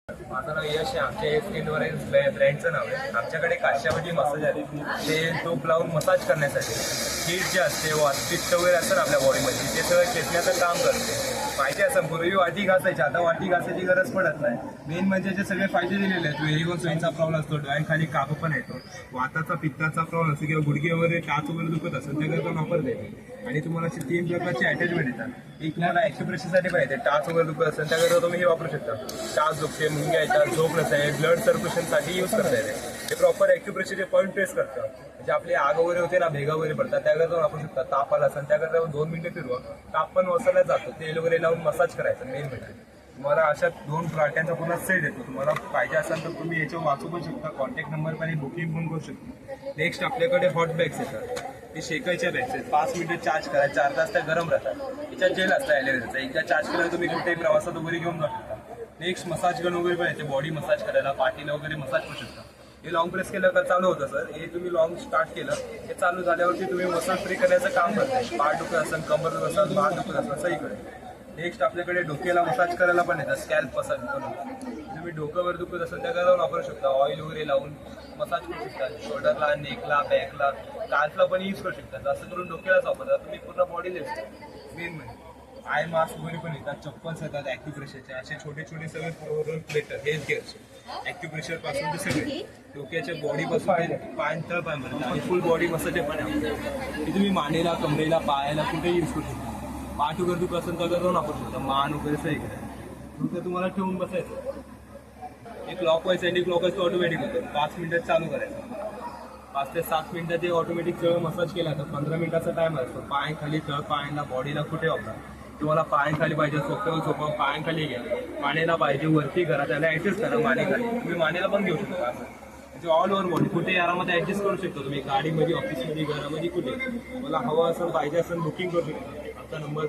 माझं नाव यश आहे. आमच्या या स्किनवर ब्रँडचं नाव आहे. आमच्याकडे काश्यामध्ये मसाज आहे, ते टोप लावून मसाज करण्यासाठी हीट जे असते पित्त वगैरे असतं ना आपल्या बॉडीमध्ये, ते सगळं खेचण्याचं काम करते. माहिती असं पूर्वी वाटी घासायची, आता वाटी घासायची गरज पडत नाही. मेन म्हणजे जे सगळे फायदे दिलेले आहेत. व्हेरिकोज वेनचा प्रॉब्लेम असतो, डोळ्यांखाली काप पण येतो, वाताचा पित्ताचा प्रॉब्लेम असतो किंवा गुडघे वगैरे टाच वगैरे दुखत असेल त्याकरता वापर देते. आणि तुम्हाला असे 3 प्रकारचे अटॅचमेंट येतात. एक तुम्हाला ॲक्युप्रेशरसाठी पाहिजे, टाच वगैरे दुखत असेल त्याकरता तुम्ही हे वापरू शकता. टाच दुखते, मुंग्या येतात, झोप नसते, ब्लड सर्क्युलेशनसाठी यूज करता येते. हे प्रॉपर ॲक्युप्रेशरचे पॉईंट प्रेस करतं. म्हणजे आपली आग वगैरे होते ना, भेगा वगैरे पडतात, त्याकरता वापरू शकता. ताप आला असेल त्याकरता 2 मिनिटं फिरवा, ताप पण वसरला जातो. तेल वगैरे लावून मसाज करायचं. मेन म्हणजे तुम्हाला अशा 2 प्लाट्यांचा पूर्ण सेट येतो. तुम्हाला पाहिजे असेल तर तुम्ही याच्यावर वाचू पण शकता, कॉन्टॅक्ट नंबर पण बुकिंग पण करू शकता. नेक्स्ट आपल्याकडे हॉट बॅग्स येतात, ते शेकायच्या बॅग्स आहेत. 5 मिनिटं चार्ज करा, 4 तास त्या गरम राहतात. याच्यात जेल असतं ॲलोवेराचं, एकदा चार्ज करायला तुम्ही कुठेही प्रवासात वगैरे घेऊन जाऊ शकता. नेक्स्ट मसाज गन वगैरे पण येते, बॉडी मसाज करायला, पाठीला वगैरे मसाज करू शकता. हे लॉंग प्रेस केलं तर चालू होतं सर. हे तुम्ही लॉंग स्टार्ट केलं, हे चालू झाल्यावरती तुम्ही मसाज फ्री करण्याचं काम करताय. पाठ दुखत असेल, कंबर दुखत असेल, मान दुखत असेल, सहीकडे. नेक्स्ट आपल्याकडे डोक्याला मसाज करायला पण येतात, स्कॅल्प मसाज करून. तुम्ही डोक्यावर दुखत असेल त्या करून वापरू शकता. ऑइल वगैरे लावून मसाज करू शकता. शोल्डरला, नेकला, बॅकला, काल्फला पण यूज करू शकता. जास्त करून डोक्यालाच वापरता, तुम्ही पूर्ण बॉडीला. मेन म्हणजे आय मास्क वगैरे पण येतात, चप्पल्स येतात ॲक्युप्रेशरचे, असे छोटे छोटे सगळे प्लेटर हेल्थ केअरचे. ॲक्युप्रेशर पासून ते सगळे डोक्याच्या बॉडीपासून पाय तळ पायपर्यंत आणि फुल बॉडी मसाज पण आहे. हे तुम्ही मानेला, कमरेला, पायाला कुठेही यूज करू शकता. पाठ वगैरे दुखत असेल तर जाऊन वापरू शकता. मान वगैरे सही करायचं, तर तुम्हाला ठेवून बसायचं. एक क्लॉकवाईज अँटी क्लॉकवाईज ऑटोमॅटिक होतं. 5 मिनिटात चालू करायचं. 5 ते 7 मिनिटात ते ऑटोमॅटिक सगळं मसाज केला तर 15 मिनिटाचा टाइम असतो. पाय खाली, तळ पायाला, बॉडीला कुठे वापरा. तुम्हाला पायांखाली पाहिजे, सोप्यावर सोपा पायांखाली घ्या. मानेला पाहिजे वरती करा, त्याला ॲडजस्ट करा मानेखाली. तुम्ही मानेला पण घेऊ शकता. असं म्हणजे ऑल ओव्हर बॉडी कुठे आरामात ॲडजस्ट करू शकता तुम्ही. गाडीमध्ये, ऑफिसमध्ये, घरामध्ये, कुठे. मला हवं असेल, पाहिजे असेल बुकिंग करू शकता. आमचा नंबर